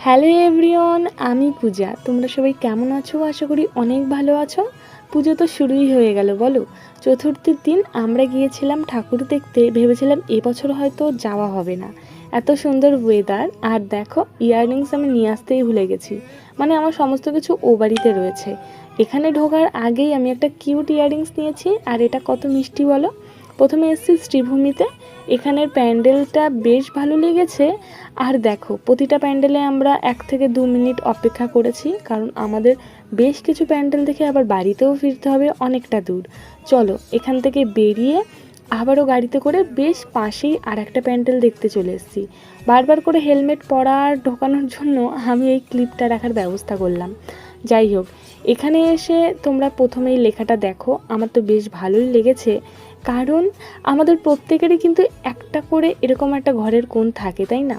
Hello everyone, আমি পূজা। তোমরা সবাই কেমন আছো? আশা করি অনেক ভালো আছো। পুজো তো শুরুই হয়ে গেল বলো। চতুর্থীর দিন আমরা গিয়েছিলাম ঠাকুর দেখতে, ভেবেছিলাম এবছর হয়তো যাওয়া হবে না, এত সুন্দর ওয়েদার। আর দেখো, ইয়াররিংস আমি নিয়ে আসতেই ভুলে গেছি। মানে আমার সমস্ত কিছু ও বাড়িতে রয়েছে। এখানে ঢোকার আগেই আমি একটা কিউট ইয়াররিংস নিয়েছি, আর এটা কত মিষ্টি বলো। প্রথমে এসেছি শ্রীভূমিতে, এখানের প্যান্ডেলটা বেশ ভালো লেগেছে। আর দেখো, প্রতিটা প্যান্ডেলে আমরা 1 থেকে 2 মিনিট অপেক্ষা করেছি, কারণ আমাদের বেশ কিছু প্যান্ডেল দেখে আবার বাড়িতেও ফিরতে হবে অনেকটা দূর। চলো এখান থেকে বেরিয়ে আবারও গাড়িতে করে বেশ পাশেই আর একটা প্যান্ডেল দেখতে চলে এসেছি। বারবার করে হেলমেট পরা আর ঢোকানোর জন্য আমি এই ক্লিপটা রাখার ব্যবস্থা করলাম। যাই হোক, এখানে এসে তোমরা প্রথমেই লেখাটা দেখো, আমার তো বেশ ভালোই লেগেছে। কারণ আমাদের প্রত্যেকেরই কিন্তু একটা করে এরকম একটা ঘরের কোণ থাকে, তাই না?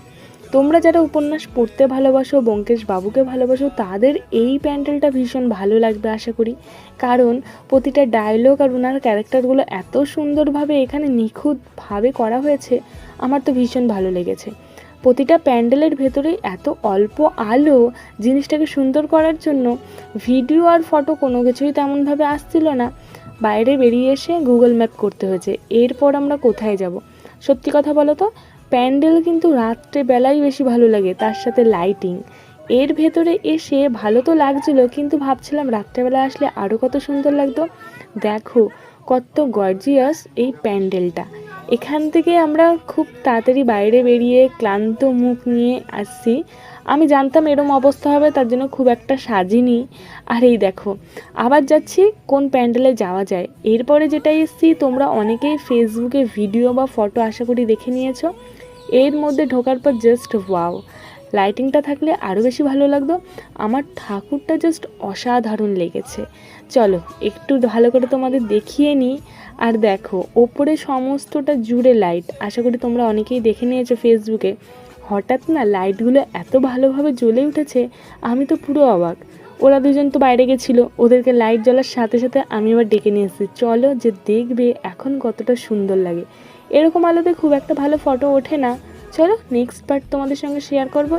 তোমরা যারা উপন্যাস পড়তে ভালোবাসো, ব্যোমকেশ বাবুকে ভালোবাসো, তাদের এই প্যান্ডেলটা ভীষণ ভালো লাগবে আশা করি। কারণ প্রতিটা ডায়লগ আর ওনার ক্যারেক্টারগুলো এত সুন্দরভাবে এখানে নিখুঁতভাবে করা হয়েছে, আমার তো ভীষণ ভালো লেগেছে। প্রতিটা প্যান্ডেলের ভেতরেই এত অল্প আলো জিনিসটাকে সুন্দর করার জন্য ভিডিও আর ফটো কোনো কিছুই তেমনভাবে আসছিল না। বাইরে বেরিয়ে এসে গুগল ম্যাপ করতে হয়েছে, এরপর আমরা কোথায় যাব। সত্যি কথা বলো তো, প্যান্ডেল কিন্তু রাত্রেবেলাই বেশি ভালো লাগে, তার সাথে লাইটিং। এর ভেতরে এসে ভালো তো লাগছিলো, কিন্তু ভাবছিলাম রাত্রেবেলা আসলে আরও কত সুন্দর লাগতো। দেখো কত গর্জিয়াস এই প্যান্ডেলটা। এখান থেকে আমরা খুব তাড়াতাড়ি বাইরে বেরিয়ে ক্লান্ত মুখ নিয়ে আসছি। আমি জানতাম এরম অবস্থা হবে, তার জন্য খুব একটা সাজিনি। আর এই দেখো, আবার যাচ্ছি কোন প্যান্ডেলে যাওয়া যায়। এরপরে যেটা এসছি, তোমরা অনেকেই ফেসবুকে ভিডিও বা ফটো আশা করি দেখে নিয়েছো। এর মধ্যে ঢোকার পর জাস্ট ওয়াও, লাইটিংটা থাকলে আরও বেশি ভালো লাগতো। আমার ঠাকুরটা জাস্ট অসাধারণ লেগেছে। চলো একটু ভালো করে তোমাদের দেখিয়ে নিই। আর দেখো, ওপরে সমস্তটা জুড়ে লাইট, আশা করি তোমরা অনেকেই দেখে নিয়েছো ফেসবুকে। হঠাৎ না লাইটগুলো এত ভালোভাবে জ্বলে উঠেছে, আমি তো পুরো অবাক। ওরা দুজন তো বাইরে গেছিলো, ওদেরকে লাইট জ্বলার সাথে সাথে আমি আবার ডেকে নিয়ে এসেছি, চলো যে দেখবে এখন কতটা সুন্দর লাগে। এরকম আলোতে খুব একটা ভালো ফটো ওঠে না। চলো নেক্সট পার্ট তোমাদের সঙ্গে শেয়ার করবো।